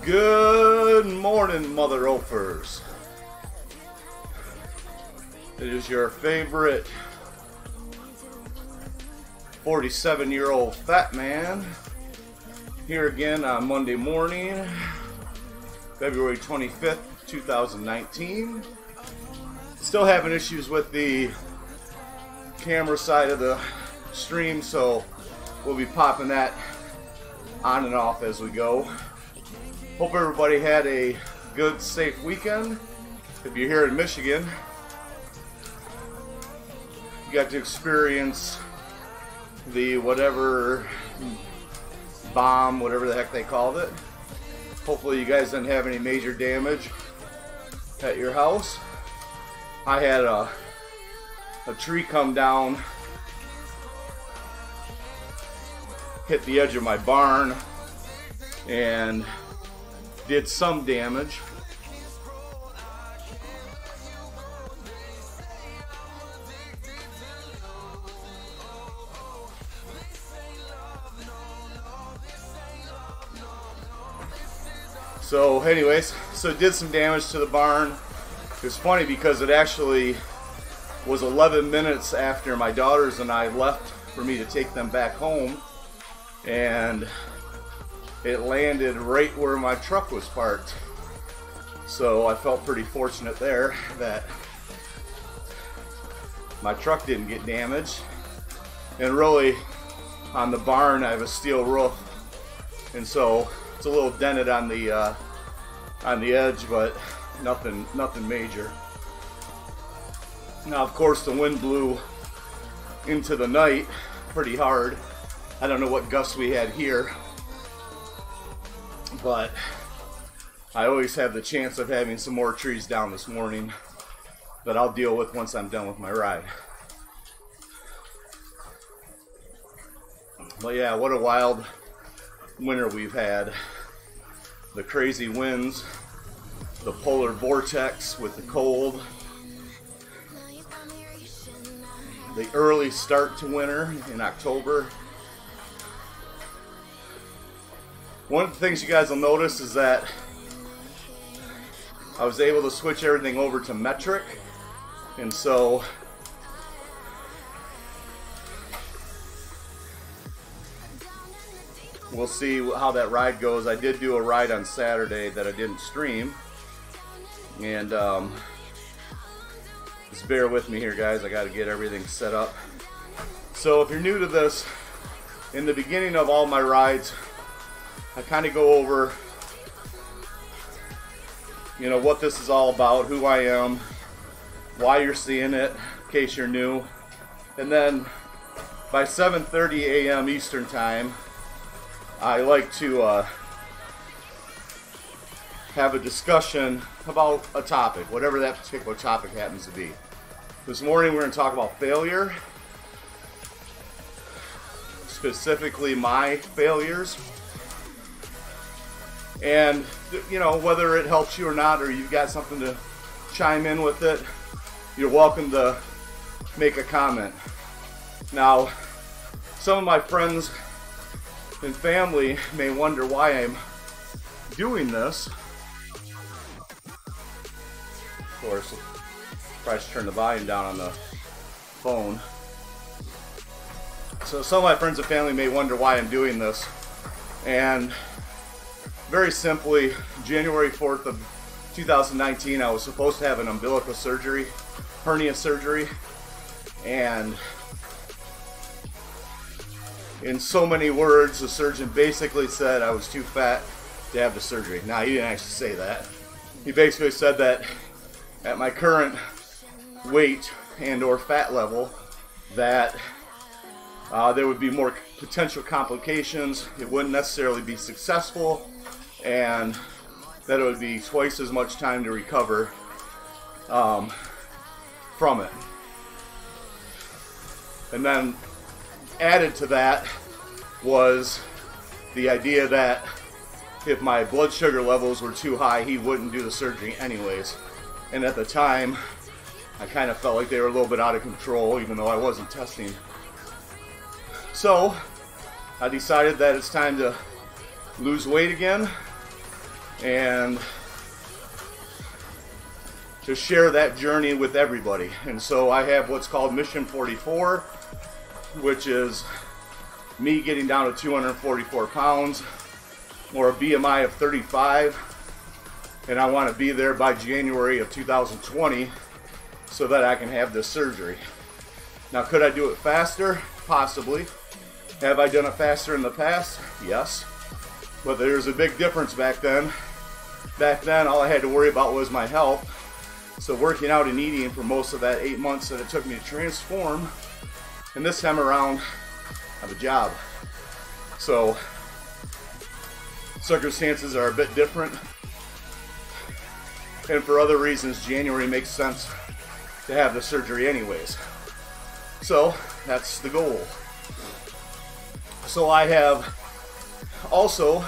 Good morning, Mother Oafers. It is your favorite 47-year-old fat man here again on Monday morning, February 25th, 2019. Still having issues with the camera side of the stream, so we'll be popping that on and off as we go. Hope everybody had a good, safe weekend. If you're here in Michigan, you got to experience the whatever bomb, whatever the heck they called it. Hopefully you guys didn't have any major damage at your house. I had a tree come down, hit the edge of my barn, and did some damage. So anyways, so it did some damage to the barn. It's funny because it actually was 11 minutes after my daughters and I left for me to take them back home, and it landed right where my truck was parked. So I felt pretty fortunate there that my truck didn't get damaged. And really, on the barn I have a steel roof, and so it's a little dented on the edge, but nothing major. Now, of course, the wind blew into the night pretty hard. I don't know what gusts we had here, but I always have the chance of having some more trees down this morning that I'll deal with once I'm done with my ride. But yeah, what a wild winter we've had. The crazy winds, the polar vortex with the cold, the early start to winter in October. One of the things you guys will notice is that I was able to switch everything over to metric, and so we'll see how that ride goes. I did do a ride on Saturday that I didn't stream, and just bear with me here, guys. I got to get everything set up. So if you're new to this, in the beginning of all my rides, I kind of go over, you know, what this is all about, who I am, why you're seeing it, in case you're new. And then by 7:30 a.m. Eastern Time, I like to have a discussion about a topic, whatever that particular topic happens to be. This morning we're going to talk about failure, specifically my failures. And, you know, whether it helps you or not, or you've got something to chime in with it, you're welcome to make a comment. Now, some of my friends and family may wonder why I'm doing this. Of course, probably should turn the volume down on the phone. So some of my friends and family may wonder why I'm doing this. And very simply, January 4th of 2019, I was supposed to have an umbilical surgery, hernia surgery, and in so many words, the surgeon basically said I was too fat to have the surgery. Now, he didn't actually say that. He basically said that at my current weight and or fat level, that there would be more potential complications, it wouldn't necessarily be successful, and that it would be twice as much time to recover from it. And then added to that was the idea that if my blood sugar levels were too high, he wouldn't do the surgery anyways. And at the time, I kind of felt like they were a little bit out of control, even though I wasn't testing. So I decided that it's time to lose weight again, and to share that journey with everybody. And so I have what's called Mission 44, which is me getting down to 244 pounds or a BMI of 35, and I want to be there by January of 2020 so that I can have this surgery. Now, could I do it faster? Possibly. Have I done it faster in the past? Yes. But there's a big difference back then. Back then, all I had to worry about was my health. So working out and eating for most of that 8 months that it took me to transform, and this time around, I have a job. So circumstances are a bit different. And for other reasons, January makes sense to have the surgery anyways. So that's the goal. So I have also,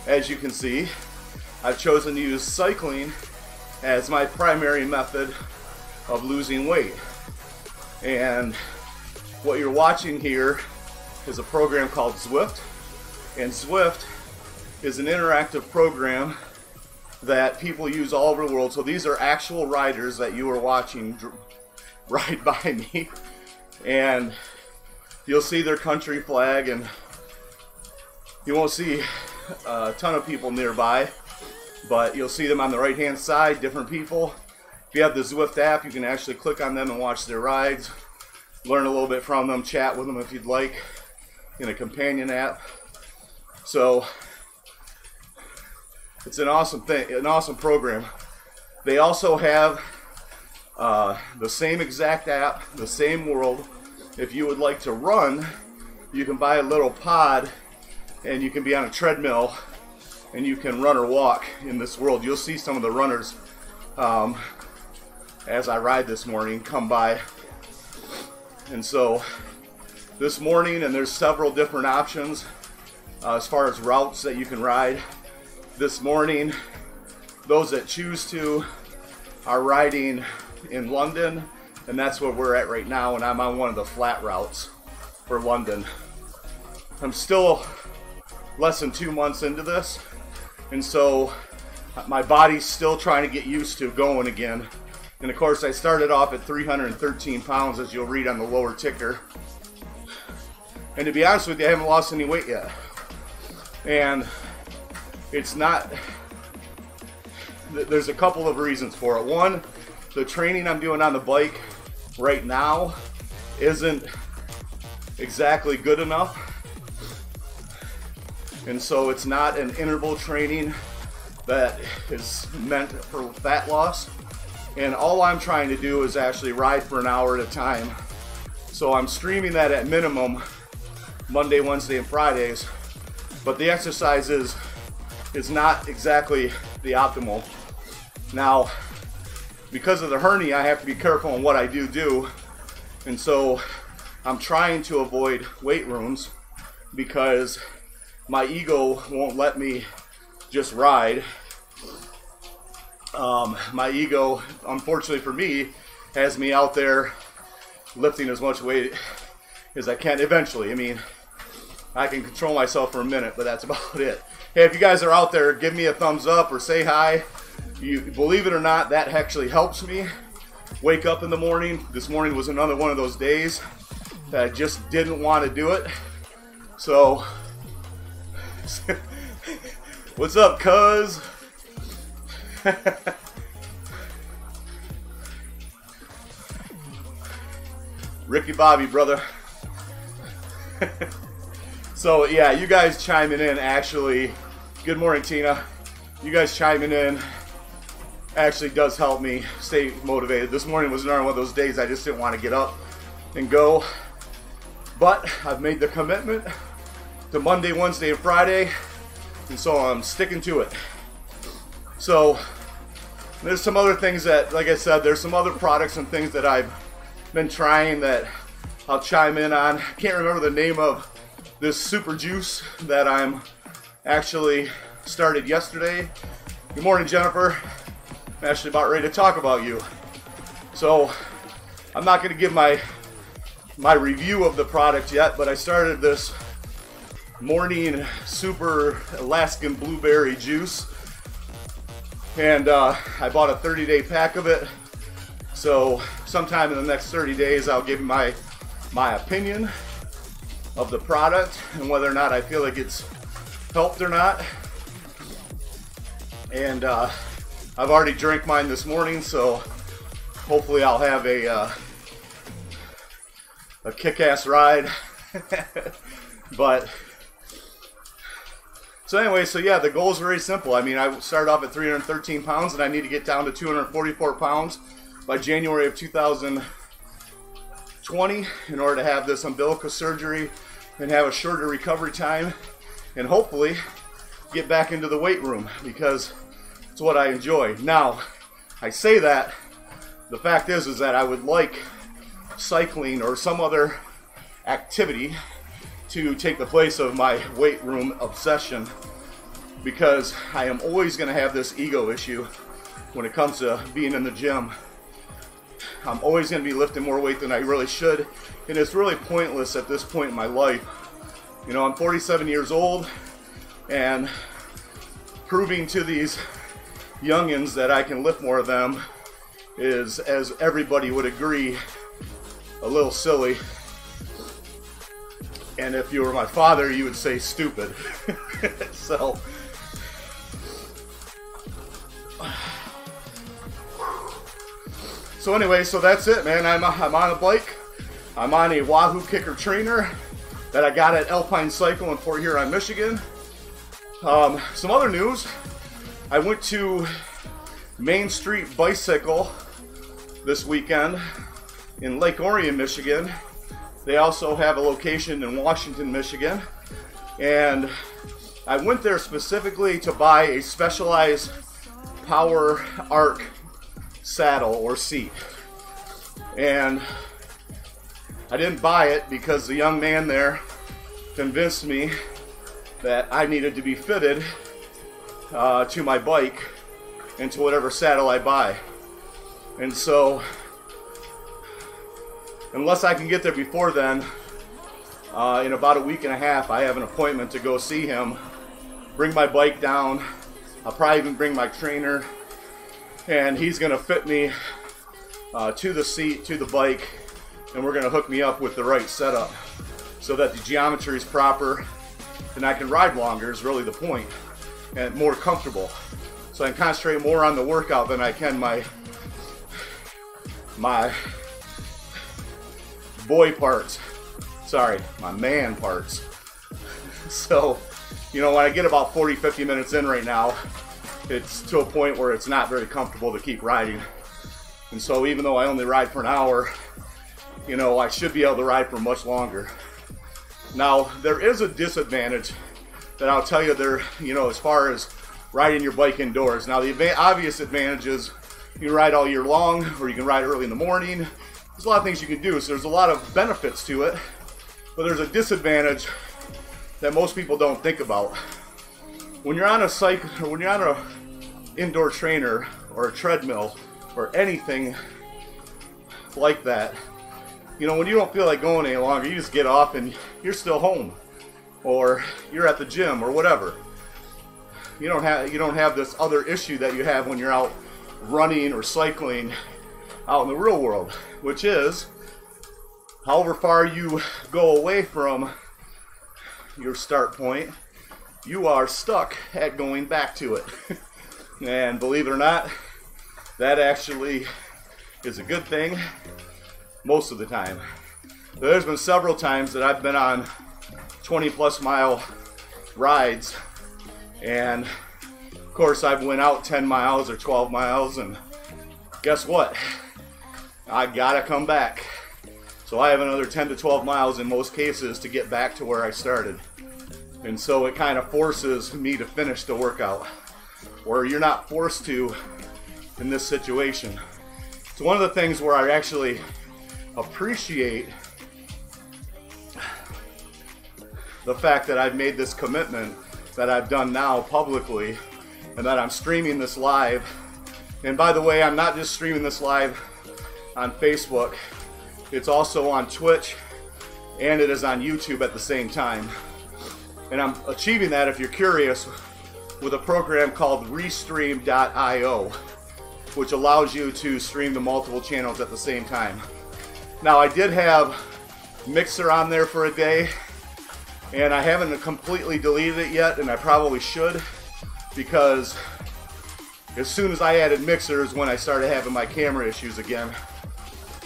as you can see, I've chosen to use cycling as my primary method of losing weight. And what you're watching here is a program called Zwift. And Zwift is an interactive program that people use all over the world. So these are actual riders that you are watching ride by me. And you'll see their country flag, and you won't see a ton of people nearby, but you'll see them on the right hand side, different people. If you have the Zwift app, you can actually click on them and watch their rides, learn a little bit from them, chat with them if you'd like in a companion app. So it's an awesome thing, an awesome program. They also have the same exact app, the same world. If you would like to run, you can buy a little pod and you can be on a treadmill and you can run or walk in this world. You'll see some of the runners as I ride this morning come by. And so this morning, and there's several different options as far as routes that you can ride. This morning, those that choose to are riding in London, and that's where we're at right now, and I'm on one of the flat routes for London. I'm still less than 2 months into this, and so my body's still trying to get used to going again. And of course, I started off at 313 pounds, as you'll read on the lower ticker. And to be honest with you, I haven't lost any weight yet. And it's not, there's a couple of reasons for it. One, the training I'm doing on the bike right now isn't exactly good enough. And so it's not an interval training that is meant for fat loss. And all I'm trying to do is actually ride for an hour at a time. So I'm streaming that at minimum Monday, Wednesday, and Fridays. But the exercise is not exactly the optimal. Now, because of the hernia, I have to be careful on what I do. And so I'm trying to avoid weight rooms because my ego won't let me just ride. My ego, unfortunately for me, has me out there lifting as much weight as I can eventually. I mean, I can control myself for a minute, but that's about it. Hey, if you guys are out there, give me a thumbs up or say hi. You believe it or not, that actually helps me wake up in the morning. This morning was another one of those days that I just didn't want to do it. So, what's up, cuz? Ricky Bobby, brother. So yeah, you guys chiming in actually, good morning Tina, you guys chiming in actually does help me stay motivated. This morning was another one of those days I just didn't want to get up and go, but I've made the commitment to Monday, Wednesday, and Friday, and so I'm sticking to it. So there's some other things that, like I said, there's some other products and things that I've been trying that I'll chime in on. I can't remember the name of this super juice that I'm actually started yesterday. Good morning, Jennifer. I'm actually about ready to talk about you. So I'm not going to give my review of the product yet, but I started this morning super Alaskan blueberry juice. And I bought a 30-day pack of it. So sometime in the next 30 days, I'll give you my opinion of the product and whether or not I feel like it's helped or not. And I've already drank mine this morning, so hopefully I'll have a kick-ass ride. But so anyway, so yeah, the goal is very simple. I mean, I started off at 313 pounds, and I need to get down to 244 pounds by January of 2020 in order to have this umbilical surgery and have a shorter recovery time, and hopefully get back into the weight room because it's what I enjoy. Now, I say that, the fact is that I would like cycling or some other activity to take the place of my weight room obsession, because I am always going to have this ego issue when it comes to being in the gym. I'm always going to be lifting more weight than I really should, and it's really pointless at this point in my life. You know, I'm 47 years old, and proving to these youngins that I can lift more of them is, as everybody would agree, a little silly. And if you were my father, you would say stupid. So anyway, so that's it, man. I'm on a bike. I'm on a Wahoo Kickr trainer that I got at Alpine Cycle in Fort Huron, Michigan. Some other news. I went to Main Street Bicycle this weekend in Lake Orion, Michigan. They also have a location in Washington, Michigan. And I went there specifically to buy a Specialized Power Arc saddle or seat. And I didn't buy it because the young man there convinced me that I needed to be fitted to my bike and to whatever saddle I buy. And so, unless I can get there before then, in about a week and a half, I have an appointment to go see him, bring my bike down. I'll probably even bring my trainer, and he's going to fit me to the seat, to the bike, and we're going to hook me up with the right setup so that the geometry is proper and I can ride longer is really the point, and more comfortable. So I can concentrate more on the workout than I can my boy parts. Sorry, my man parts. So, you know, when I get about 40-50 minutes in right now, it's to a point where it's not very comfortable to keep riding. And so even though I only ride for an hour, you know, I should be able to ride for much longer. Now, there is a disadvantage that I'll tell you there, you know, as far as riding your bike indoors. Now, the obvious advantage is you can ride all year long, or you can ride early in the morning. There's a lot of things you can do, so there's a lot of benefits to it. But there's a disadvantage that most people don't think about. When you're on a cycle, or when you're on an indoor trainer or a treadmill or anything like that, you know, when you don't feel like going any longer, you just get off and you're still home, or you're at the gym or whatever. You don't have this other issue that you have when you're out running or cycling out in the real world, which is however far you go away from your start point, you are stuck at going back to it. And believe it or not, that actually is a good thing most of the time. There's been several times that I've been on 20+ mile rides, and of course I've went out 10 miles or 12 miles, and guess what? I gotta come back. So I have another 10 to 12 miles in most cases to get back to where I started. And so it kind of forces me to finish the workout, or you're not forced to in this situation. It's one of the things where I actually appreciate the fact that I've made this commitment that I've done now publicly, and that I'm streaming this live. And by the way, I'm not just streaming this live on Facebook, it's also on Twitch, and it is on YouTube at the same time. And I'm achieving that, if you're curious, with a program called Restream.io, which allows you to stream to multiple channels at the same time. Now, I did have Mixer on there for a day, and I haven't completely deleted it yet, and I probably should, because as soon as I added Mixer is when I started having my camera issues again,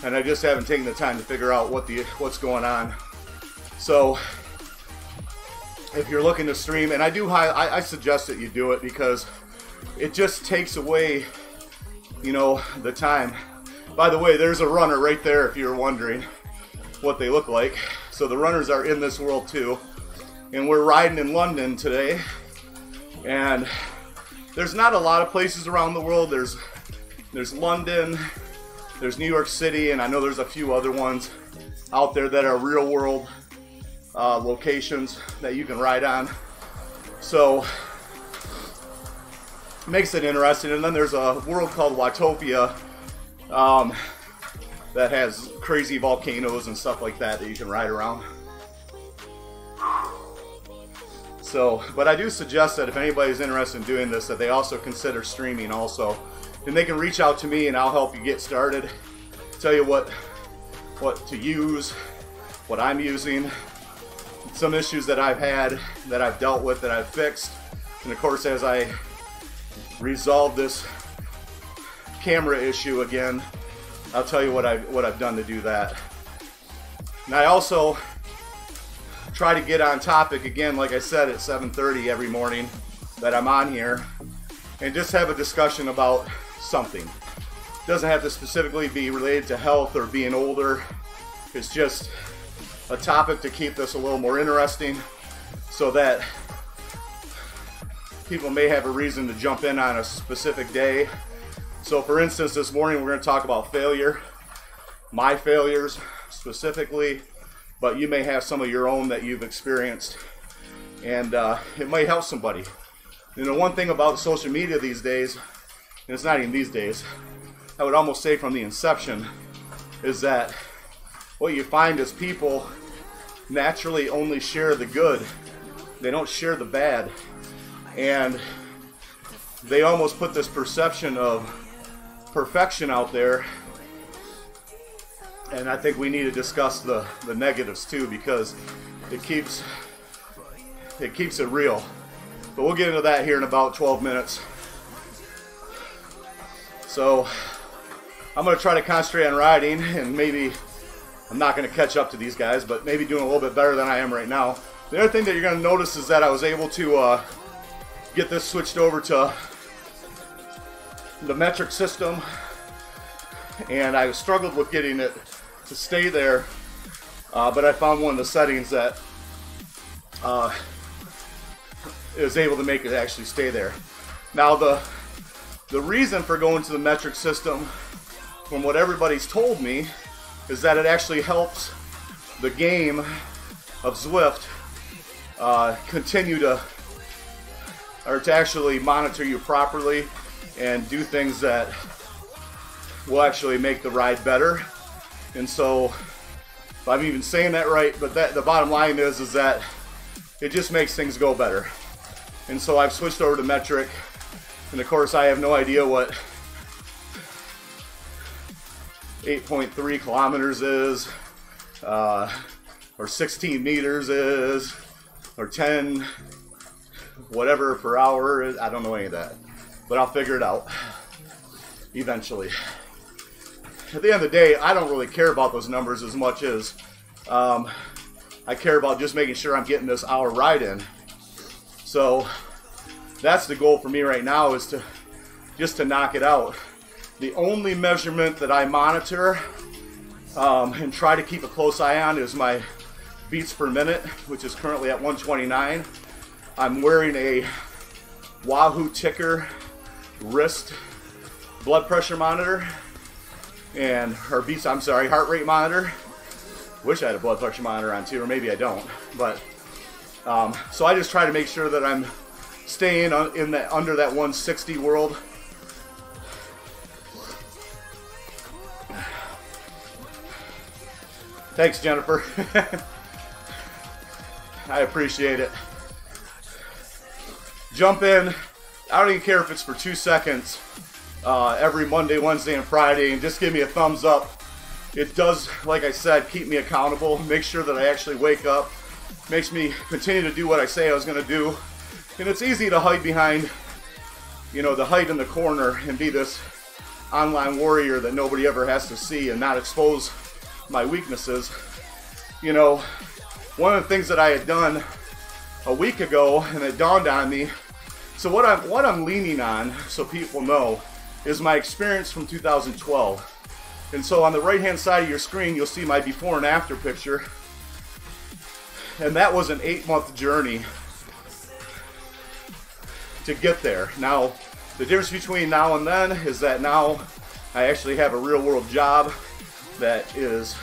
and I just haven't taken the time to figure out what's going on. So if you're looking to stream, and I suggest that you do it, because it just takes away, you know, the time. By the way, there's a runner right there if you're wondering what they look like. So the runners are in this world too, and we're riding in London today, and there's not a lot of places around the world. There's London, there's New York City, and I know there's a few other ones out there that are real world locations that you can ride on. So makes it interesting. And then there's a world called Watopia that has crazy volcanoes and stuff like that you can ride around. So, but I do suggest that if anybody's interested in doing this, that they also consider streaming also. And they can reach out to me and I'll help you get started. Tell you what to use, what I'm using, some issues that I've had, that I've dealt with, that I've fixed. And of course, as I resolve this camera issue again, I'll tell you what I've done to do that. And I also try to get on topic again, like I said, at 7:30 every morning that I'm on here, and just have a discussion about something. It doesn't have to specifically be related to health or being older. It's just a topic to keep this a little more interesting, so that people may have a reason to jump in on a specific day. So for instance, this morning we're going to talk about failure, my failures specifically, but you may have some of your own that you've experienced, and it might help somebody. You know, one thing about social media these days, and it's not even these days, I would almost say from the inception, is that what you find is people naturally only share the good. They don't share the bad. And they almost put this perception of perfection out there. And I think we need to discuss the negatives too, because it keeps it real. But we'll get into that here in about 12 minutes. So I'm going to try to concentrate on riding, and maybe I'm not going to catch up to these guys, but maybe doing a little bit better than I am right now. The other thing that you're going to notice is that I was able to get this switched over to the metric system, and I struggled with getting it to stay there, but I found one of the settings that is able to make it actually stay there. Now the reason for going to the metric system, from what everybody's told me, is that it actually helps the game of Zwift continue to actually monitor you properly and do things that will actually make the ride better. And so, if I'm even saying that right, but the bottom line is that it just makes things go better. And so I've switched over to metric, and of course I have no idea what 8.3 kilometers is, or 16 meters is, or 10 whatever per hour is. I don't know any of that, but I'll figure it out eventually. At the end of the day, I don't really care about those numbers as much as I care about just making sure I'm getting this hour ride in. So that's the goal for me right now, is just to knock it out. The only measurement that I monitor and try to keep a close eye on is my beats per minute, which is currently at 129. I'm wearing a Wahoo Kickr wrist blood pressure monitor, and heart rate monitor. Wish I had a blood pressure monitor on too, or maybe I don't. But so I just try to make sure that I'm staying under that 160 world. Thanks, Jennifer. I appreciate it. Jump in I don't even care if it's for 2 seconds every Monday, Wednesday, and Friday, and just give me a thumbs up. It does, like I said, keep me accountable, make sure that I actually wake up, makes me continue to do what I say I was going to do. And it's easy to hide behind, you know, the hide in the corner and be this online warrior that nobody ever has to see and not expose my weaknesses. You know, one of the things that I had done a week ago, and it dawned on me, so what I'm leaning on, so people know, is my experience from 2012. And so on the right hand side of your screen, you'll see my before and after picture. And that was an 8-month journey to get there. Now, the difference between now and then is that now I actually have a real world job that is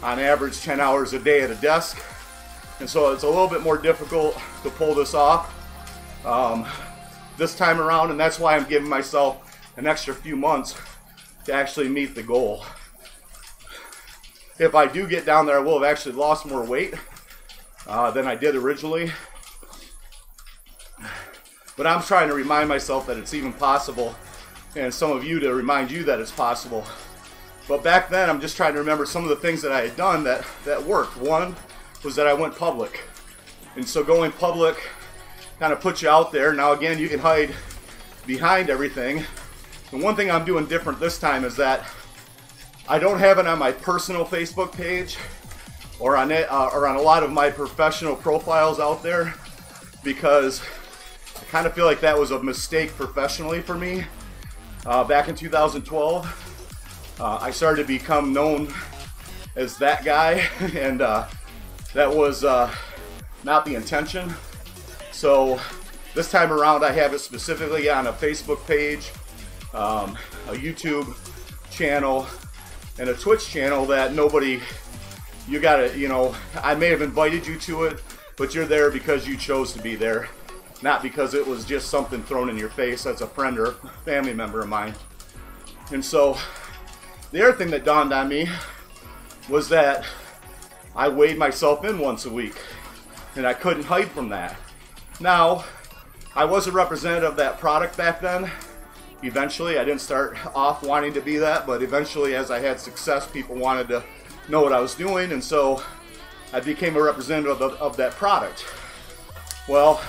on average 10 hours a day at a desk. And so it's a little bit more difficult to pull this off this time around, and that's why I'm giving myself an extra few months to actually meet the goal. If I do get down there, I will have actually lost more weight than I did originally. But I'm trying to remind myself that it's even possible, and some of you to remind you that it's possible. But back then, I'm just trying to remember some of the things that I had done that worked. One was that I went public. And so going public kind of puts you out there. Now again, you can hide behind everything. And one thing I'm doing different this time is that I don't have it on my personal Facebook page or on a lot of my professional profiles out there, because I kind of feel like that was a mistake professionally for me. Back in 2012, I started to become known as that guy, and that was not the intention. So this time around, I have it specifically on a Facebook page, a YouTube channel, and a Twitch channel that nobody, you gotta, you know, I may have invited you to it, but you're there because you chose to be there, not because it was just something thrown in your face as a friend or family member of mine. And so the other thing that dawned on me was that I weighed myself in once a week, and I couldn't hide from that. Now, I was a representative of that product back then. Eventually, I didn't start off wanting to be that, but eventually as I had success, people wanted to know what I was doing, and so I became a representative of that product. Well,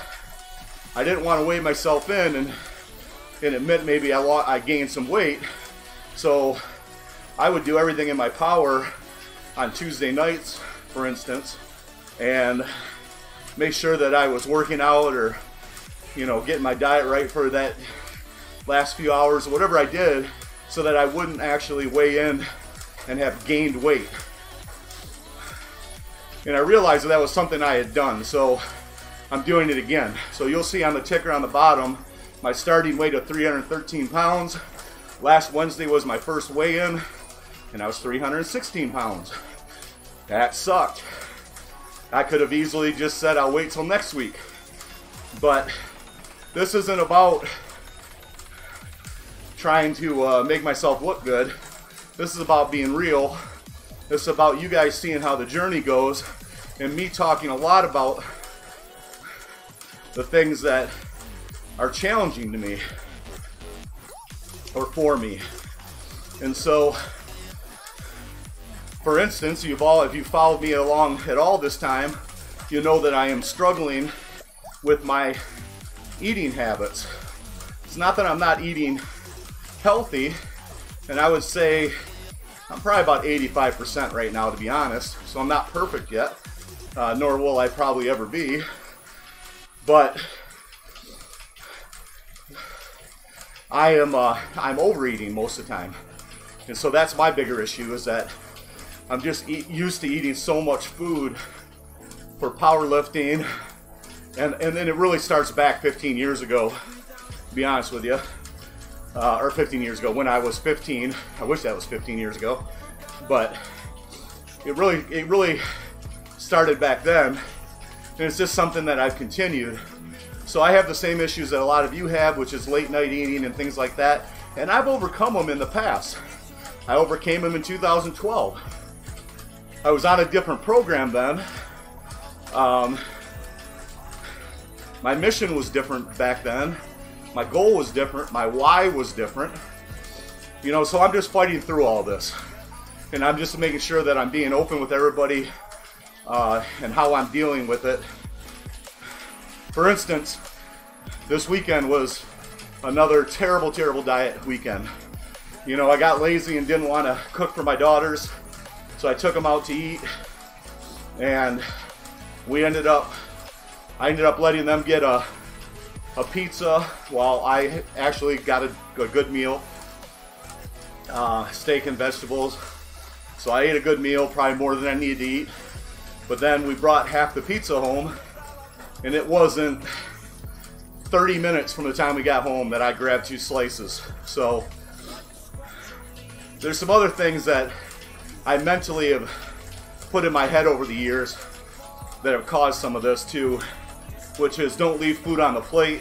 I didn't want to weigh myself in and admit maybe I gained some weight, so I would do everything in my power on Tuesday nights, for instance, and make sure that I was working out or, you know, getting my diet right for that last few hours, whatever I did, so that I wouldn't actually weigh in and have gained weight. And I realized that was something I had done, so I'm doing it again. So you'll see on the ticker on the bottom, my starting weight of 313 pounds. Last Wednesday was my first weigh-in, and I was 316 pounds. That sucked. I could have easily just said I'll wait till next week. But this isn't about trying to make myself look good. This is about being real. This is about you guys seeing how the journey goes, and me talking a lot about the things that are challenging to me or for me. And so, for instance, if you followed me along at all this time, you know that I am struggling with my eating habits. It's not that I'm not eating healthy, and I would say I'm probably about 85% right now, to be honest. So I'm not perfect yet, nor will I probably ever be. But I'm overeating most of the time, and so that's my bigger issue, is that I'm just used to eating so much food for powerlifting, and then it really starts back 15 years ago, to be honest with you, or 15 years ago when I was 15. I wish that was 15 years ago, but it really started back then, and it's just something that I've continued. So I have the same issues that a lot of you have, which is late night eating and things like that, and I've overcome them in the past. I overcame them in 2012. I was on a different program then. My mission was different back then. My goal was different. My why was different. You know, so I'm just fighting through all this. And I'm just making sure that I'm being open with everybody and how I'm dealing with it. For instance, this weekend was another terrible, terrible diet weekend. You know, I got lazy and didn't want to cook for my daughters, so I took them out to eat, and I ended up letting them get a pizza while I actually got a good meal, steak and vegetables. So I ate a good meal, probably more than I needed to eat. But then we brought half the pizza home, and it wasn't 30 minutes from the time we got home that I grabbed 2 slices. So there's some other things that I mentally have put in my head over the years that have caused some of this too, which is don't leave food on the plate.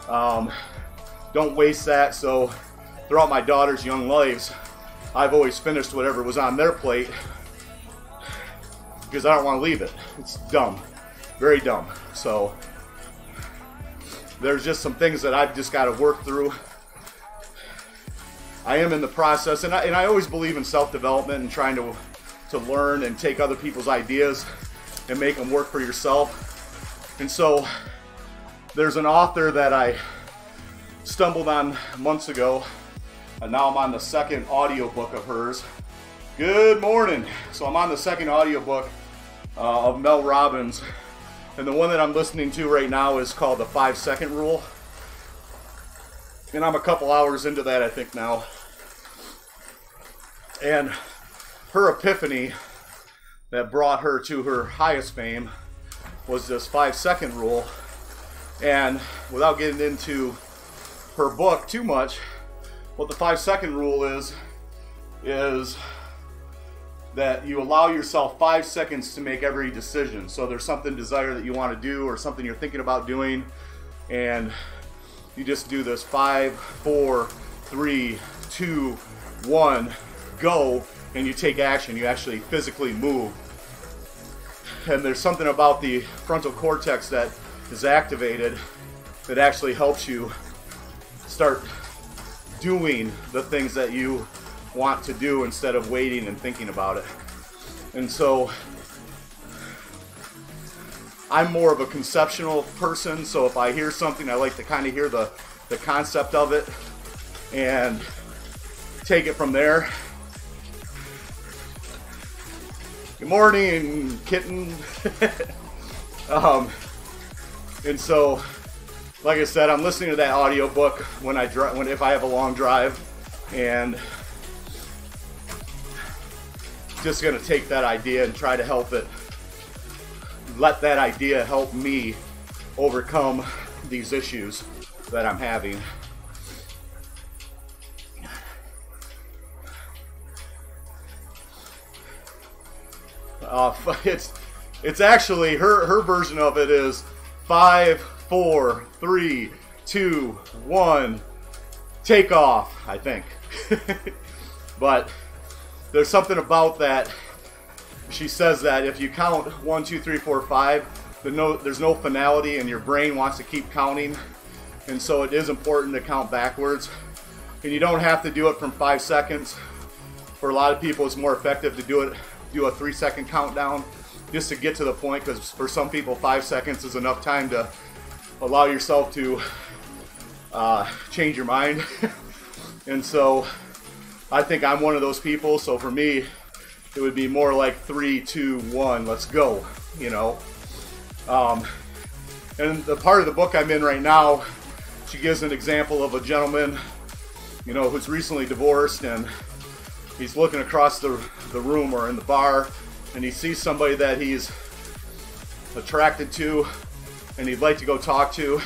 Don't waste that. So throughout my daughter's young lives, I've always finished whatever was on their plate because I don't want to leave it. It's dumb, very dumb. So there's just some things that I've just got to work through. I am in the process, and I always believe in self-development and trying to learn and take other people's ideas and make them work for yourself. And so there's an author that I stumbled on months ago, and now I'm on the second audiobook of hers. Good morning. So I'm on the second audiobook of Mel Robbins, and the one that I'm listening to right now is called The 5-Second Rule. And I'm a couple hours into that, I think, now. And her epiphany that brought her to her highest fame was this 5-second rule. And without getting into her book too much, what the 5-second rule is that you allow yourself 5 seconds to make every decision. So there's something desire that you want to do or something you're thinking about doing, and you just do this 5, 4, 3, 2, 1, go, and you take action. You actually physically move. And there's something about the frontal cortex that is activated that actually helps you start doing the things that you want to do instead of waiting and thinking about it. And so I'm more of a conceptual person, so if I hear something, I like to kind of hear the concept of it and take it from there. Good morning, kitten. And so, like I said, I'm listening to that audiobook if I have a long drive, and just gonna take that idea and try to help it. Let that idea help me overcome these issues that I'm having. It's actually her version of it is 5, 4, 3, 2, 1, take off, I think. But there's something about that. She says that if you count 1, 2, 3, 4, 5, there's no finality, and your brain wants to keep counting. And so it is important to count backwards. And you don't have to do it from 5 seconds. For a lot of people, it's more effective to do a 3-second countdown just to get to the point, because for some people 5 seconds is enough time to allow yourself to change your mind. And so I think I'm one of those people. So for me, it would be more like 3, 2, 1, let's go, you know. And the part of the book I'm in right now, she gives an example of a gentleman, you know, who's recently divorced, and he's looking across the room or in the bar, and he sees somebody that he's attracted to and he'd like to go talk to.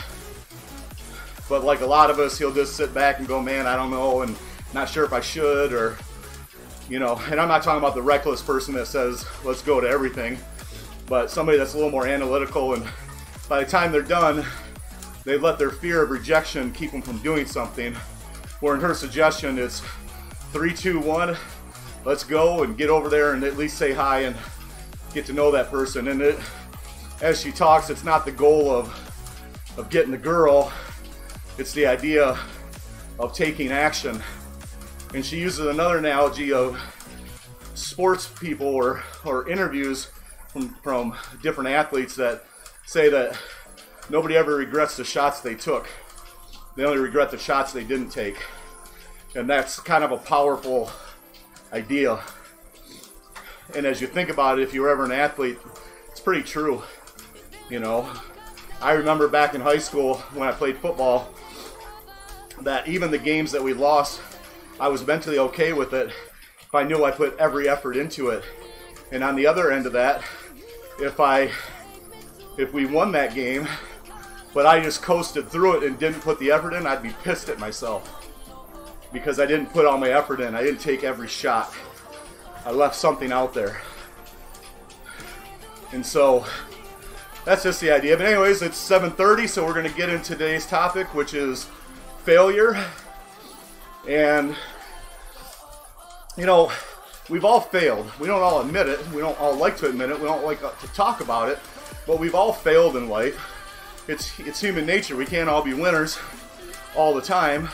But like a lot of us, he'll just sit back and go, man, I don't know, and not sure if I should, or, you know, and I'm not talking about the reckless person that says, let's go to everything, but somebody that's a little more analytical, and by the time they're done, they let their fear of rejection keep them from doing something. Where in her suggestion, it's 3, 2, 1, let's go, and get over there and at least say hi and get to know that person. And as she talks, it's not the goal of getting the girl, It's the idea of taking action. And she uses another analogy of sports people or interviews from different athletes that say that nobody ever regrets the shots they took. They only regret the shots they didn't take. And that's kind of a powerful idea. And as you think about it, if you were ever an athlete, it's pretty true. You know, I remember back in high school when I played football that even the games that we lost, I was mentally okay with it if I knew I put every effort into it. And on the other end of that, if we won that game, but I just coasted through it and didn't put the effort in, I'd be pissed at myself because I didn't put all my effort in. I didn't take every shot. I left something out there. And so that's just the idea. But anyways, it's 7:30, so we're going to get into today's topic, which is failure. And, you know, we've all failed. We don't all admit it. We don't all like to admit it. We don't like to talk about it. But we've all failed in life. It's human nature. We can't all be winners all the time.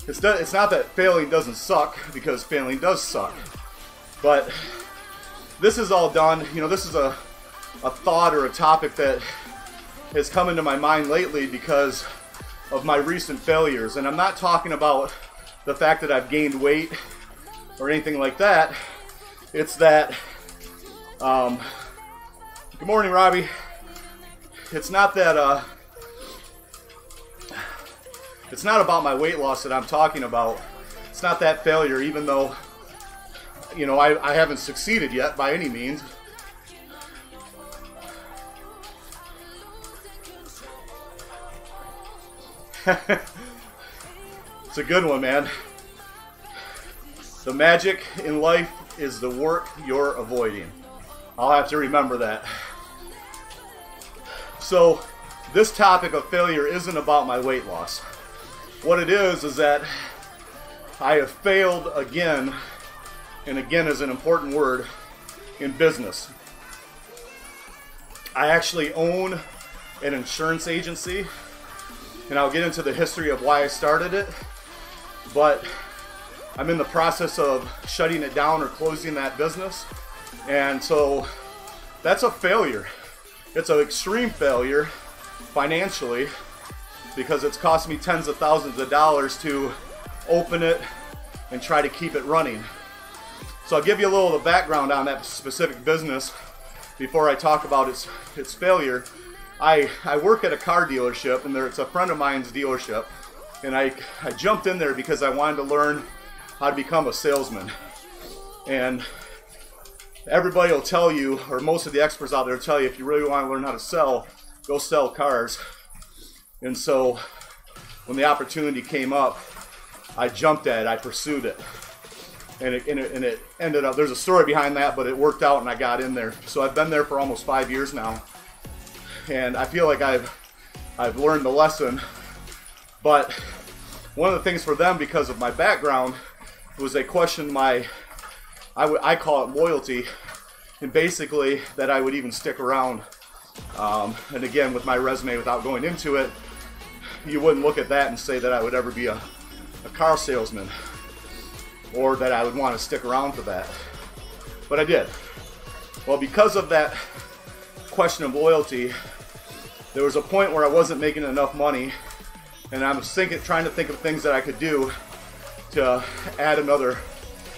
It's not that failing doesn't suck, because failing does suck. But this is all done. You know, this is a thought or a topic that has come into my mind lately because of my recent failures. And I'm not talking about the fact that I've gained weight or anything like that. It's that, good morning, Robbie. It's not that, it's not about my weight loss that I'm talking about. It's not that failure, even though, you know, I haven't succeeded yet by any means. It's a good one, man. The magic in life is the work you're avoiding. I'll have to remember that. So this topic of failure isn't about my weight loss. What it is that I have failed again, and again is an important word, in business. I actually own an insurance agency, and I'll get into the history of why I started it, but I'm in the process of shutting it down or closing that business. And so that's a failure. It's an extreme failure financially, because it's cost me tens of thousands of dollars to open it and try to keep it running. So I'll give you a little of the background on that specific business before I talk about its failure. I work at a car dealership, and it's a friend of mine's dealership, and I jumped in there because I wanted to learn how to become a salesman. And everybody will tell you, or most of the experts out there will tell you, if you really want to learn how to sell, go sell cars. And so when the opportunity came up, I jumped at it, I pursued it. And it ended up, there's a story behind that, but it worked out and I got in there. So I've been there for almost 5 years now. And I feel like I've learned the lesson. But one of the things for them, because of my background, was they questioned my, I call it loyalty, and basically that I would even stick around. And again, with my resume, without going into it, you wouldn't look at that and say that I would ever be a car salesman, or that I would want to stick around for that. But I did. Well, because of that question of loyalty, there was a point where I wasn't making enough money, and I was trying to think of things that I could do to add another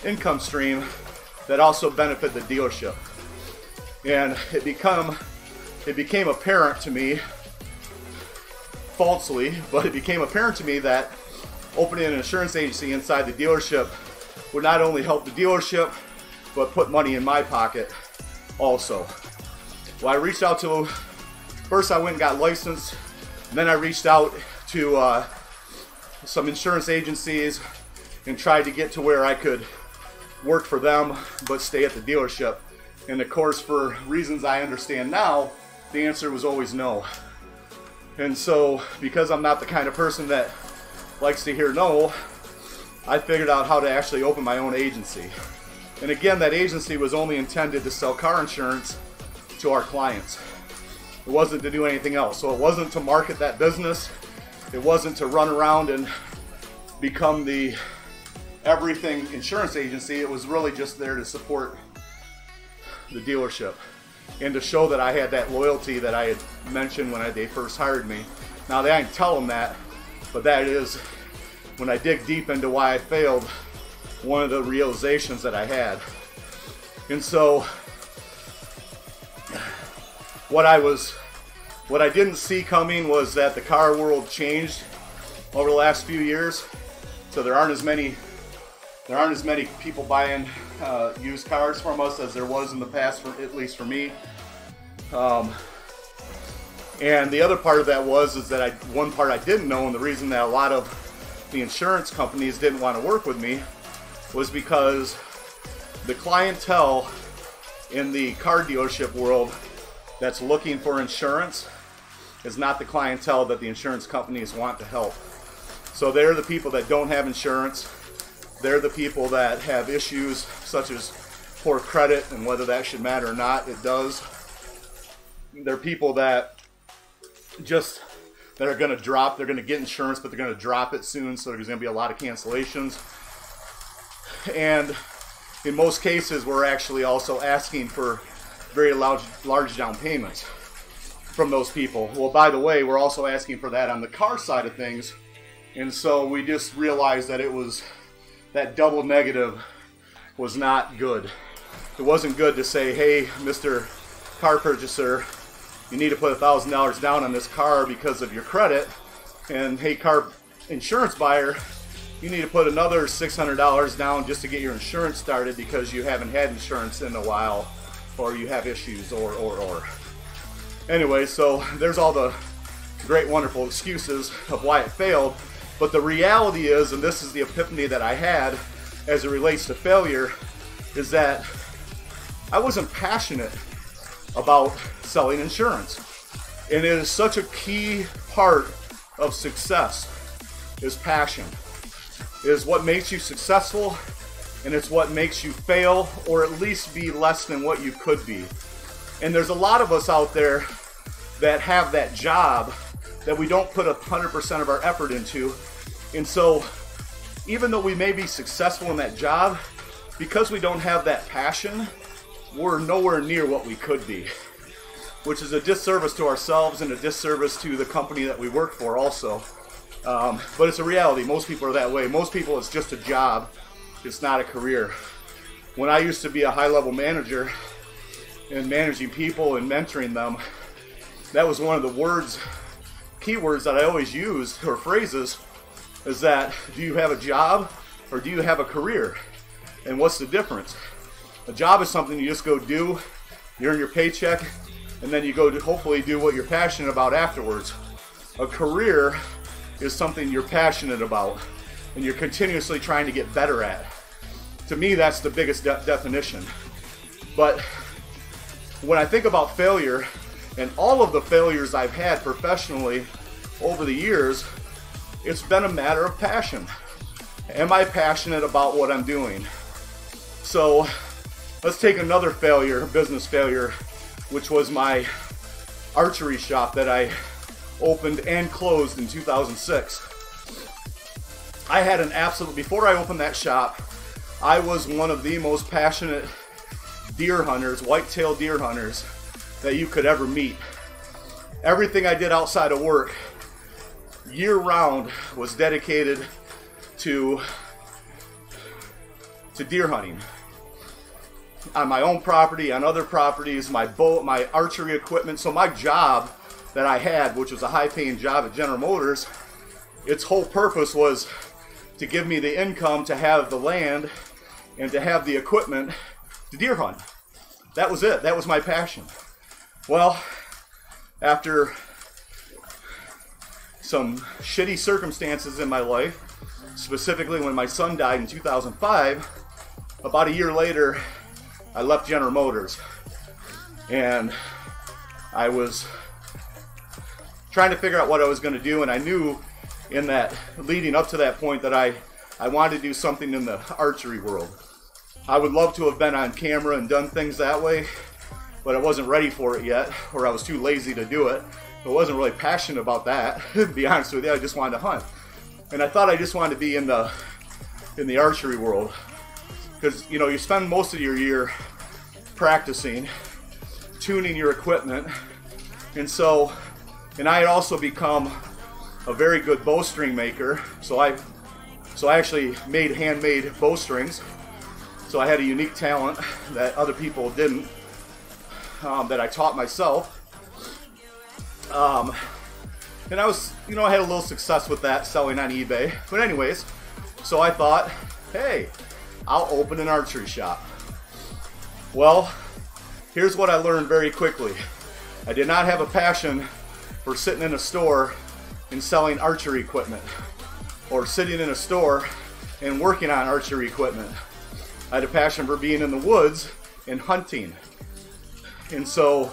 income stream that also benefit the dealership. And it became apparent to me, falsely, but it became apparent to me that opening an insurance agency inside the dealership would not only help the dealership, but put money in my pocket also. Well, I reached out to, first I went and got licensed, then I reached out to some insurance agencies and tried to get to where I could work for them but stay at the dealership. And of course, for reasons I understand now, the answer was always no. And so, because I'm not the kind of person that likes to hear no, I figured out how to actually open my own agency. And again, that agency was only intended to sell car insurance to our clients. It wasn't to do anything else. So it wasn't to market that business. It wasn't to run around and become the everything insurance agency. It was really just there to support the dealership and to show that I had that loyalty that I had mentioned when they first hired me. Now, they didn't tell them that, but that is, when I dig deep into why I failed, one of the realizations that I had. And so what I didn't see coming was that the car world changed over the last few years. So there aren't as many people buying used cars from us as there was in the past, at least for me. And the other part of that is that one part I didn't know, and the reason that a lot of the insurance companies didn't want to work with me was because the clientele in the car dealership world that's looking for insurance is not the clientele that the insurance companies want to help. So they're the people that don't have insurance. They're the people that have issues such as poor credit, and whether that should matter or not, it does. They're people that are going to they're going to get insurance, but they're going to drop it soon, so there's going to be a lot of cancellations. And in most cases, we're actually also asking for very large down payments from those people. Well, by the way, we're also asking for that on the car side of things. And so we just realized that that double negative was not good. It wasn't good to say, hey, Mr. Car Purchaser, you need to put $1,000 down on this car because of your credit. And hey, car insurance buyer, you need to put another $600 down just to get your insurance started because you haven't had insurance in a while, or you have issues, or. Anyway, so there's all the great, wonderful excuses of why it failed. But the reality is, and this is the epiphany that I had as it relates to failure, is that I wasn't passionate about selling insurance. And it is such a key part of success, is passion. It is what makes you successful, and it's what makes you fail, or at least be less than what you could be. And there's a lot of us out there that have that job that we don't put 100% of our effort into. And so even though we may be successful in that job, because we don't have that passion, we're nowhere near what we could be, which is a disservice to ourselves and a disservice to the company that we work for also. But it's a reality. Most people are that way. Most people, it's just a job. It's not a career. When I used to be a high-level manager and managing people and mentoring them, that was one of the keywords that I always used, or phrases, is that, do you have a job or do you have a career? And what's the difference? A job is something you just go do, you earn your paycheck, and then you go to hopefully do what you're passionate about afterwards. A career is something you're passionate about and you're continuously trying to get better at. To me, that's the biggest definition. But when I think about failure, and all of the failures I've had professionally over the years, it's been a matter of passion. Am I passionate about what I'm doing? So let's take another failure, business failure, which was my archery shop that I opened and closed in 2006. I had before I opened that shop, I was one of the most passionate deer hunters, white-tailed deer hunters, that you could ever meet. Everything I did outside of work, year-round, was dedicated to deer hunting. On my own property, on other properties, my boat, my archery equipment. So my job that I had, which was a high-paying job at General Motors, its whole purpose was to give me the income to have the land and to have the equipment to deer hunt. That was it. That was my passion. Well, after some shitty circumstances in my life, specifically when my son died in 2005, about a year later, I left General Motors. And I was trying to figure out what I was going to do, and I knew in that, leading up to that point, that I wanted to do something in the archery world. I would love to have been on camera and done things that way, but I wasn't ready for it yet, or I was too lazy to do it. I wasn't really passionate about that, to be honest with you. I just wanted to hunt. And I thought I just wanted to be in the archery world. Because, you know, you spend most of your year practicing, tuning your equipment. And I had also become a very good bowstring maker. So I actually made handmade bowstrings. So I had a unique talent that other people didn't, that I taught myself. And I was, you know, I had a little success with that, selling on eBay. But anyways, so I thought, hey, I'll open an archery shop. Well, here's what I learned very quickly. I did not have a passion for sitting in a store and selling archery equipment, or sitting in a store and working on archery equipment. I had a passion for being in the woods and hunting. And so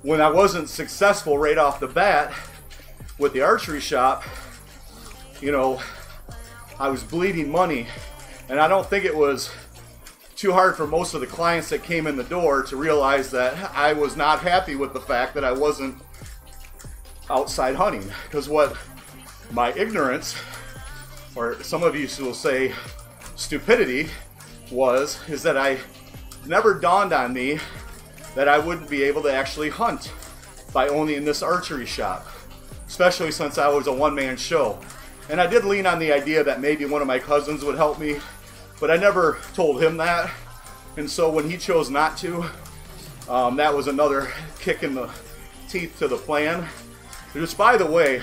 when I wasn't successful right off the bat with the archery shop, you know, I was bleeding money. And I don't think it was too hard for most of the clients that came in the door to realize that I was not happy with the fact that I wasn't outside hunting. Because what my ignorance, or some of you will say stupidity, is that I never dawned on me that I wouldn't be able to actually hunt by owning this archery shop, especially since I was a one-man show. And I did lean on the idea that maybe one of my cousins would help me, but I never told him that. And so when he chose not to, that was another kick in the teeth to the plan. Which, by the way,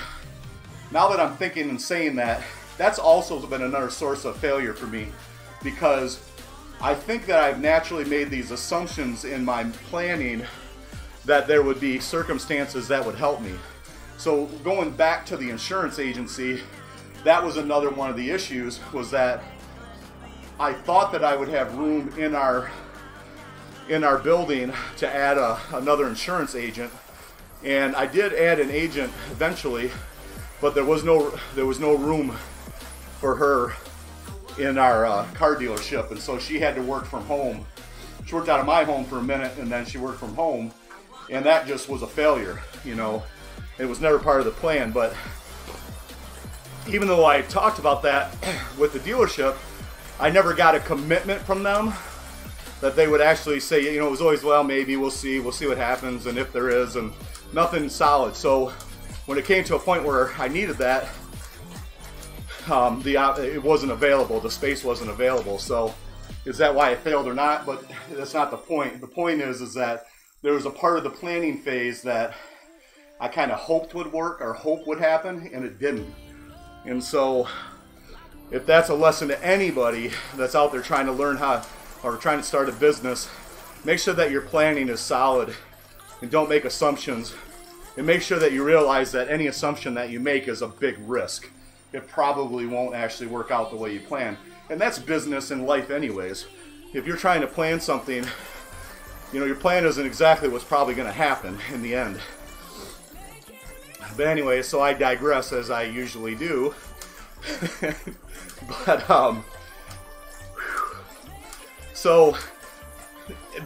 now that I'm thinking and saying that, that's also been another source of failure for me, because I think that I've naturally made these assumptions in my planning that there would be circumstances that would help me. So going back to the insurance agency, that was another one of the issues, was that I thought that I would have room in our building to add another insurance agent, and I did add an agent eventually, but there was no room for her in our car dealership, and so she had to work from home. She worked out of my home for a minute, and then she worked from home, and that just was a failure. You know, it was never part of the plan. But even though I talked about that with the dealership, I never got a commitment from them that they would actually say, you know, it was always, well, maybe we'll see what happens, and if there is, and nothing solid. So when it came to a point where I needed that, it wasn't available. The space wasn't available. So is that why I failed or not? But that's not the point. The point is that there was a part of the planning phase that I kind of hoped would work, or hope would happen, and it didn't. And so if that's a lesson to anybody that's out there trying to learn how, or trying to start a business, make sure that your planning is solid and don't make assumptions, and make sure that you realize that any assumption that you make is a big risk. It probably won't actually work out the way you plan. And that's business and life anyways. If you're trying to plan something, you know, your plan isn't exactly what's probably going to happen in the end. But anyway, so I digress, as I usually do. But so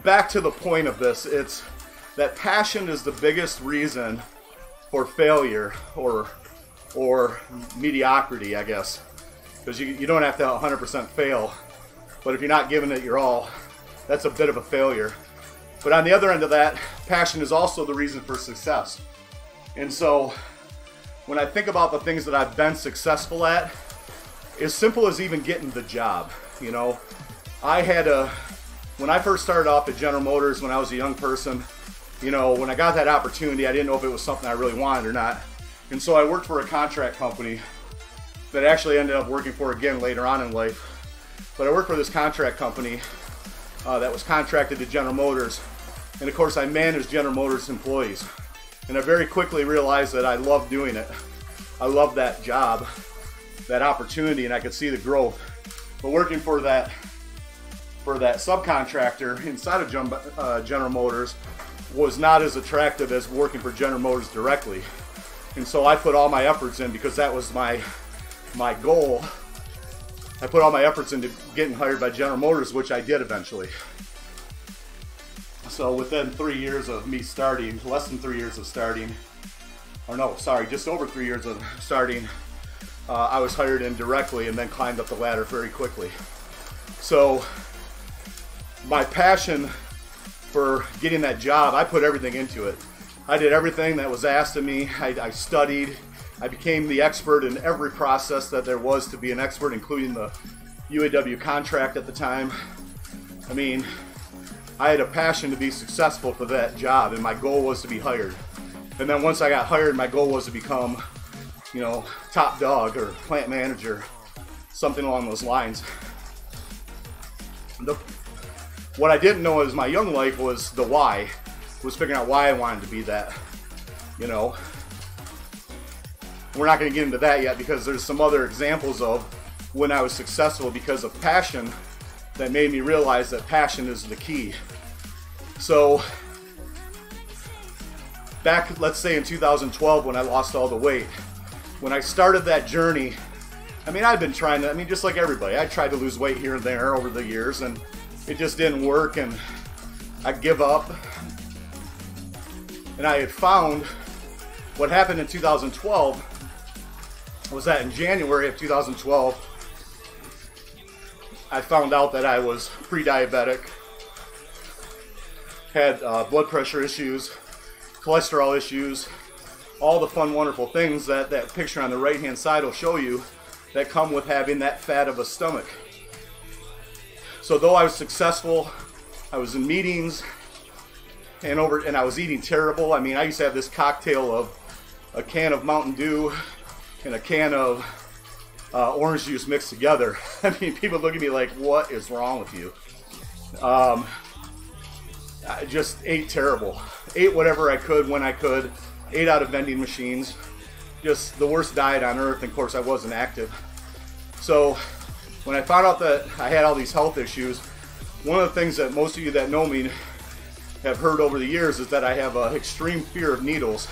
back to the point of this, it's that passion is the biggest reason for failure, or mediocrity, I guess, because you don't have to 100% fail, but if you're not giving it your all, that's a bit of a failure. But on the other end of that, passion is also the reason for success. And so when I think about the things that I've been successful at, as simple as even getting the job. You know, when I first started off at General Motors when I was a young person, you know, when I got that opportunity, I didn't know if it was something I really wanted or not. And so I worked for a contract company that I actually ended up working for again later on in life. But I worked for this contract company that was contracted to General Motors. And of course I managed General Motors employees. And I very quickly realized that I loved doing it. I loved that job, that opportunity, and I could see the growth. But working for that subcontractor inside of General Motors was not as attractive as working for General Motors directly. And so I put all my efforts in, because that was my goal. I put all my efforts into getting hired by General Motors, which I did eventually. So within 3 years of me starting, less than 3 years of starting, or no, sorry, just over 3 years of starting, I was hired in directly and then climbed up the ladder very quickly. So my passion for getting that job, I put everything into it. I did everything that was asked of me. I studied. I became the expert in every process that there was to be an expert, including the UAW contract at the time. I mean, I had a passion to be successful for that job, and my goal was to be hired. And then once I got hired, my goal was to become, you know, top dog or plant manager, something along those lines. What I didn't know as my young life was the why, was figuring out why I wanted to be that, you know. We're not going to get into that yet because there's some other examples of when I was successful because of passion that made me realize that passion is the key. So back, let's say in 2012 when I lost all the weight, when I started that journey, I mean, I've been trying to, I mean, just like everybody, I tried to lose weight here and there over the years and it just didn't work and I give up. And I had found what happened in 2012 was that in January of 2012, I found out that I was pre-diabetic, had blood pressure issues, cholesterol issues, all the fun, wonderful things that that picture on the right-hand side will show you that come with having that fat of a stomach. So though I was successful, I was in meetings, and I was eating terrible. I mean, I used to have this cocktail of a can of Mountain Dew and a can of orange juice mixed together. I mean, people look at me like, what is wrong with you? I just ate terrible. Ate whatever I could when I could. Ate out of vending machines. Just the worst diet on earth. And of course, I wasn't active. So when I found out that I had all these health issues, one of the things that most of you that know me have heard over the years is that I have an extreme fear of needles.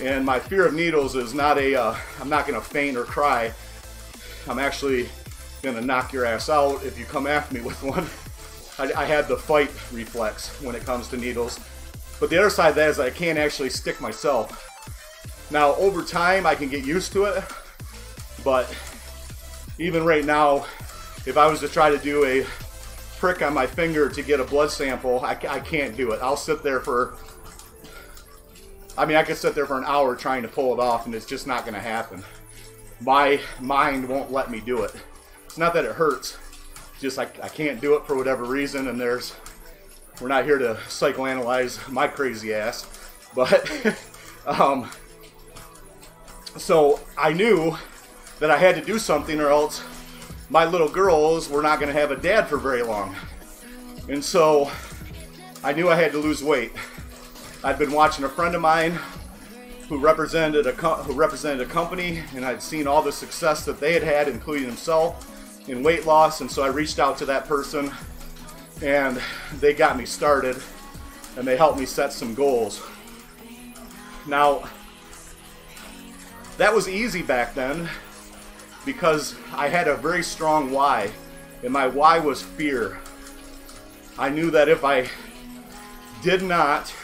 And my fear of needles is not I'm not going to faint or cry. I'm actually going to knock your ass out if you come after me with one. I have the fight reflex when it comes to needles. But the other side of that is that I can't actually stick myself. Now, over time, I can get used to it. But even right now, if I was to try to do a prick on my finger to get a blood sample, I can't do it. I'll sit there for, I mean, I could sit there for an hour trying to pull it off, and it's just not going to happen. My mind won't let me do it. It's not that it hurts. It's just I can't do it for whatever reason, and we're not here to psychoanalyze my crazy ass. But, so I knew that I had to do something or else my little girls were not going to have a dad for very long. And so I knew I had to lose weight. I'd been watching a friend of mine who represented a company, and I'd seen all the success that they had, including himself, in weight loss. And so I reached out to that person, and they got me started, and they helped me set some goals. Now, that was easy back then because I had a very strong why, and my why was fear. I knew that if I did not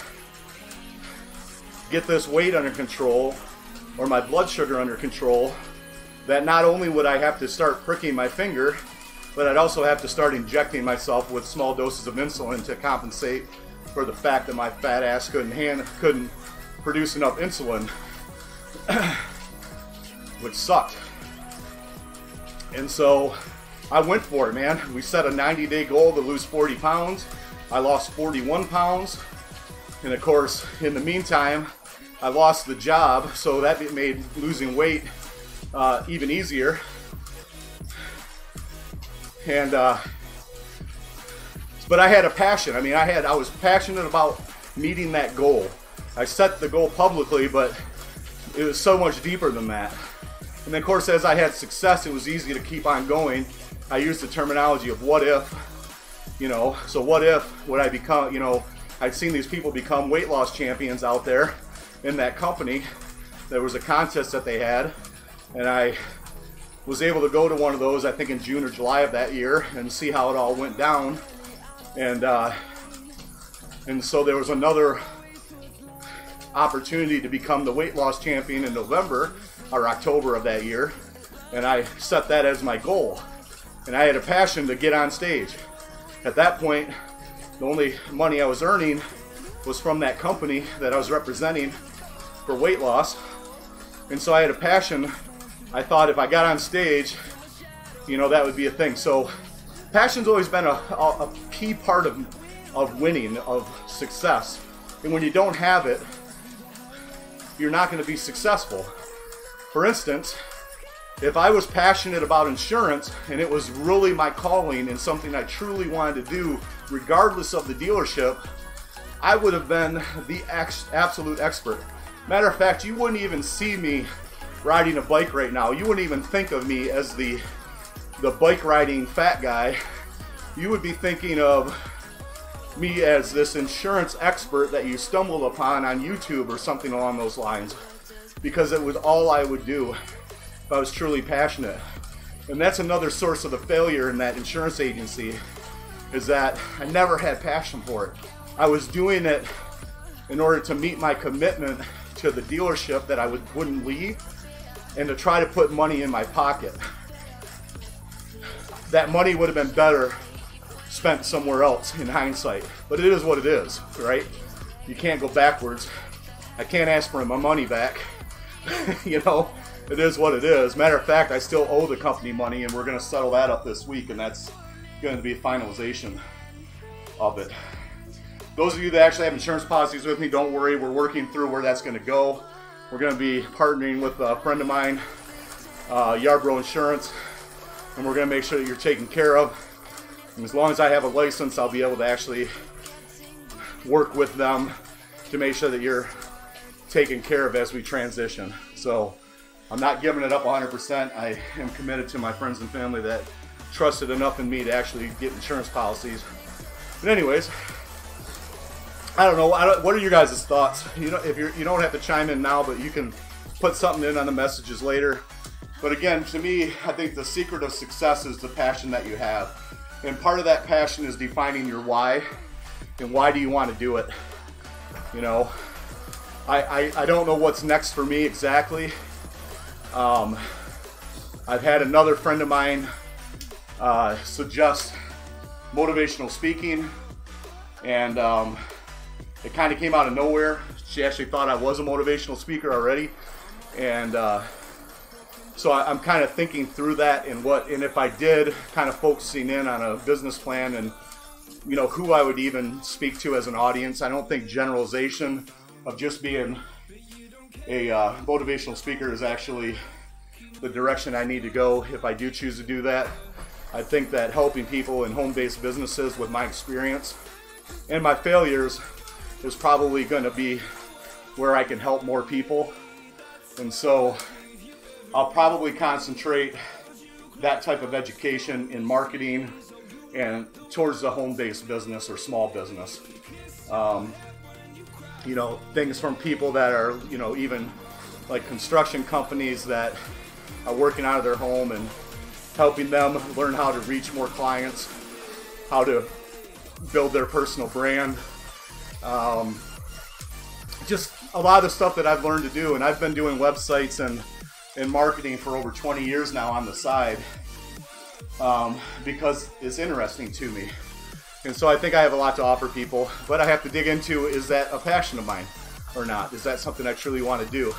get this weight under control or my blood sugar under control, that not only would I have to start pricking my finger, but I'd also have to start injecting myself with small doses of insulin to compensate for the fact that my fat ass couldn't produce enough insulin, which sucked. And so I went for it, man. We set a 90-day goal to lose 40 pounds. I lost 41 pounds. And of course, in the meantime, I lost the job, so that made losing weight even easier. And but I had a passion. I mean, I was passionate about meeting that goal. I set the goal publicly, but it was so much deeper than that. And then, of course, as I had success, it was easy to keep on going. I used the terminology of what if, you know. So what if would I become, you know, I'd seen these people become weight loss champions out there in that company. There was a contest that they had, and I was able to go to one of those, I think in June or July of that year, and see how it all went down. And so there was another opportunity to become the weight loss champion in November or October of that year, and I set that as my goal. And I had a passion to get on stage. At that point, the only money I was earning was from that company that I was representing for weight loss. And so I had a passion. I thought if I got on stage, you know, that would be a thing. So passion's always been a key part of winning, of success. And when you don't have it, you're not going to be successful. For instance, if I was passionate about insurance and it was really my calling and something I truly wanted to do, regardless of the dealership, I would have been the absolute expert. Matter of fact, you wouldn't even see me riding a bike right now. You wouldn't even think of me as the bike riding fat guy. You would be thinking of me as this insurance expert that you stumbled upon on YouTube or something along those lines, because it was all I would do if I was truly passionate. And that's another source of the failure in that insurance agency, is that I never had passion for it. I was doing it in order to meet my commitment to the dealership that I wouldn't leave, and to try to put money in my pocket. That money would have been better spent somewhere else in hindsight, but it is what it is, right? You can't go backwards. I can't ask for my money back. You know, it is what it is. Matter of fact, I still owe the company money, and we're going to settle that up this week, and that's going to be a finalization of it. Those of you that actually have insurance policies with me, don't worry. We're working through where that's going to go. We're going to be partnering with a friend of mine, Yarbrough Insurance, and we're going to make sure that you're taken care of. And as long as I have a license, I'll be able to actually work with them to make sure that you're taken care of as we transition. So I'm not giving it up 100%. I am committed to my friends and family that trusted enough in me to actually get insurance policies. But anyways, I don't know. What are your guys' thoughts? You know, if you don't have to chime in now, but you can put something in on the messages later. But again, to me, I think the secret of success is the passion that you have. And part of that passion is defining your why, and why do you want to do it? You know, I don't know what's next for me exactly. I've had another friend of mine suggest motivational speaking, and it kind of came out of nowhere. She actually thought I was a motivational speaker already, and so I'm kind of thinking through that, and if I did, kind of focusing in on a business plan and, you know, who I would even speak to as an audience. I don't think generalization of just being a motivational speaker is actually the direction I need to go if I do choose to do that. I think that helping people in home-based businesses with my experience and my failures is probably going to be where I can help more people. And so I'll probably concentrate that type of education in marketing and towards the home-based business or small business. You know, things from people that are, you know, even like construction companies that are working out of their home, and helping them learn how to reach more clients, how to build their personal brand. Just a lot of the stuff that I've learned to do, and I've been doing websites and marketing for over 20 years now on the side, because it's interesting to me. And so I think I have a lot to offer people, but I have to dig into, is that a passion of mine or not? Is that something I truly want to do?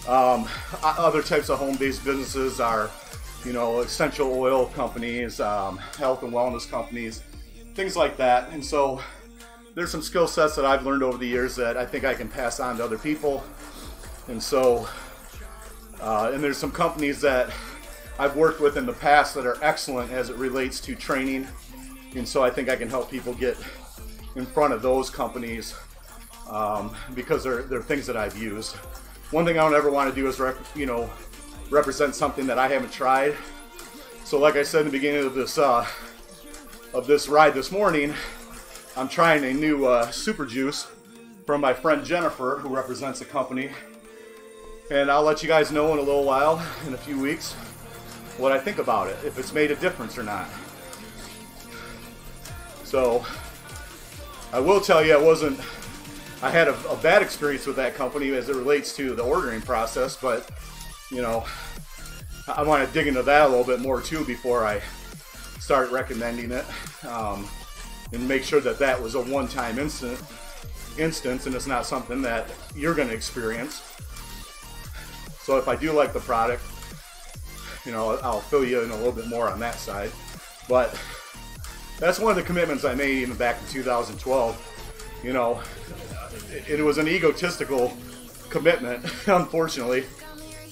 Other types of home-based businesses are, you know, essential oil companies, health and wellness companies, things like that. And so there's some skill sets that I've learned over the years that I think I can pass on to other people. And so, and there's some companies that I've worked with in the past that are excellent as it relates to training. And so I think I can help people get in front of those companies, because they're things that I've used. One thing I don't ever want to do is represent something that I haven't tried. So like I said in the beginning of this ride this morning, I'm trying a new super juice from my friend Jennifer, who represents a company. And I'll let you guys know in a little while, in a few weeks, what I think about it, if it's made a difference or not. So I will tell you, it wasn't I had a bad experience with that company as it relates to the ordering process, but you know, I want to dig into that a little bit more too before I start recommending it, and make sure that that was a one-time instance and it's not something that you're going to experience. So if I do like the product, you know, I'll fill you in a little bit more on that side. But that's one of the commitments I made even back in 2012. You know, it was an egotistical commitment, unfortunately,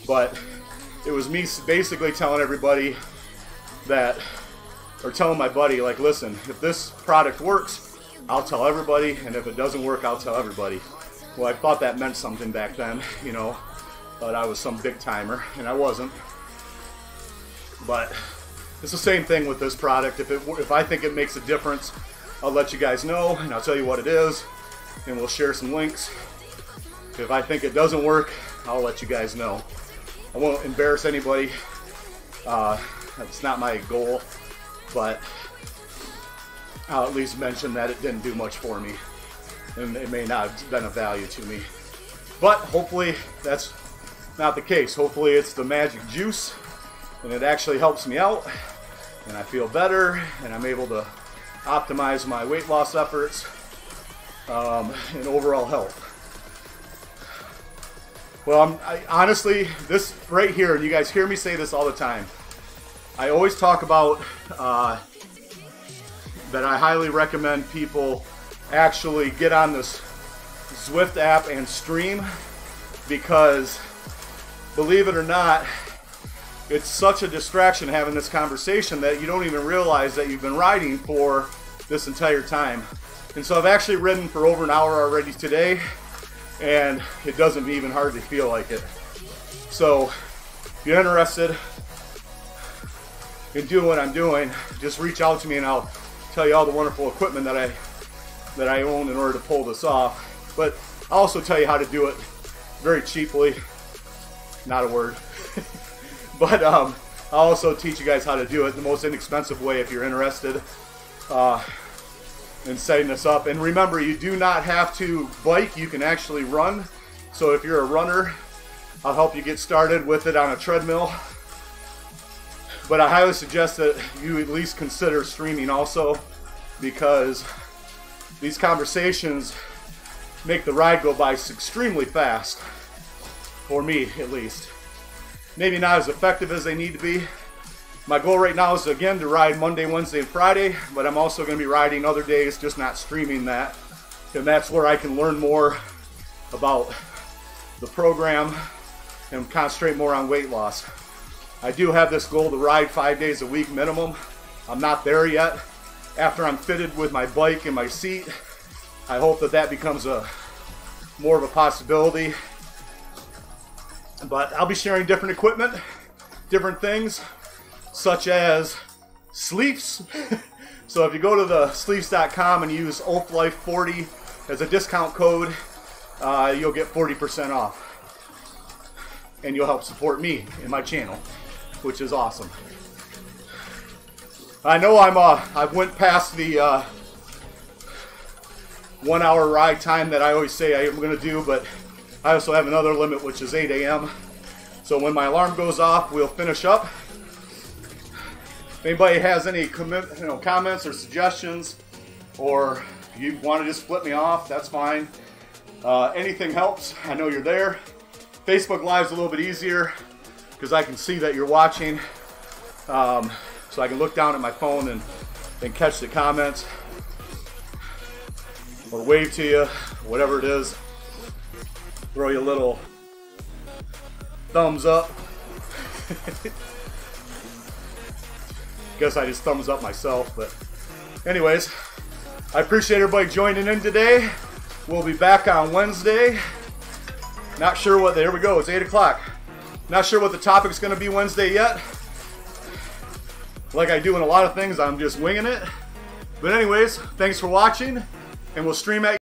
but it was me basically telling everybody that, or telling my buddy, like, listen, if this product works, I'll tell everybody, and if it doesn't work, I'll tell everybody. Well, I thought that meant something back then, you know, but I was some big timer, and I wasn't. But it's the same thing with this product. If I think it makes a difference, I'll let you guys know, and I'll tell you what it is, and we'll share some links. If I think it doesn't work, I'll let you guys know. I won't embarrass anybody. That's not my goal, but I'll at least mention that it didn't do much for me, and it may not have been of value to me. But hopefully that's not the case. Hopefully it's the magic juice, and it actually helps me out, and I feel better, and I'm able to optimize my weight loss efforts and overall health. Well, honestly, this right here, and you guys hear me say this all the time, I always talk about that I highly recommend people actually get on this Zwift app and stream, because believe it or not, it's such a distraction having this conversation that you don't even realize that you've been riding for this entire time. And so I've actually ridden for over an hour already today, and it doesn't even hardly feel like it. So if you're interested in doing what I'm doing, just reach out to me and I'll tell you all the wonderful equipment that I own in order to pull this off. But I'll also tell you how to do it very cheaply. Not a word. But I'll also teach you guys how to do it the most inexpensive way if you're interested in setting this up. And remember, you do not have to bike, you can actually run. So if you're a runner, I'll help you get started with it on a treadmill. But I highly suggest that you at least consider streaming also, because these conversations make the ride go by extremely fast, for me at least. Maybe not as effective as they need to be. My goal right now is, again, to ride Monday, Wednesday, and Friday, but I'm also going to be riding other days, just not streaming that. And that's where I can learn more about the program and concentrate more on weight loss. I do have this goal to ride 5 days a week minimum. I'm not there yet. After I'm fitted with my bike and my seat, I hope that that becomes more of a possibility. But I'll be sharing different equipment, different things, such as sleeves. So if you go to the sleeves.com and use OAFLife40 as a discount code, you'll get 40% off. And you'll help support me and my channel, which is awesome. I know I went past the 1 hour ride time that I always say I am going to do, but I also have another limit, which is 8 a.m. So when my alarm goes off, we'll finish up. If anybody has any comments or suggestions, or you want to just flip me off, that's fine. Anything helps. I know you're there. Facebook Live's a little bit easier because I can see that you're watching. So I can look down at my phone and catch the comments or wave to you, whatever it is. Throw you a little thumbs up. Guess I just thumbs up myself, but anyways, I appreciate everybody joining in today. We'll be back on Wednesday. Not sure what, there we go, it's 8 o'clock. Not sure what the topic's going to be Wednesday yet. Like I do in a lot of things, I'm just winging it. But anyways, thanks for watching, and we'll stream at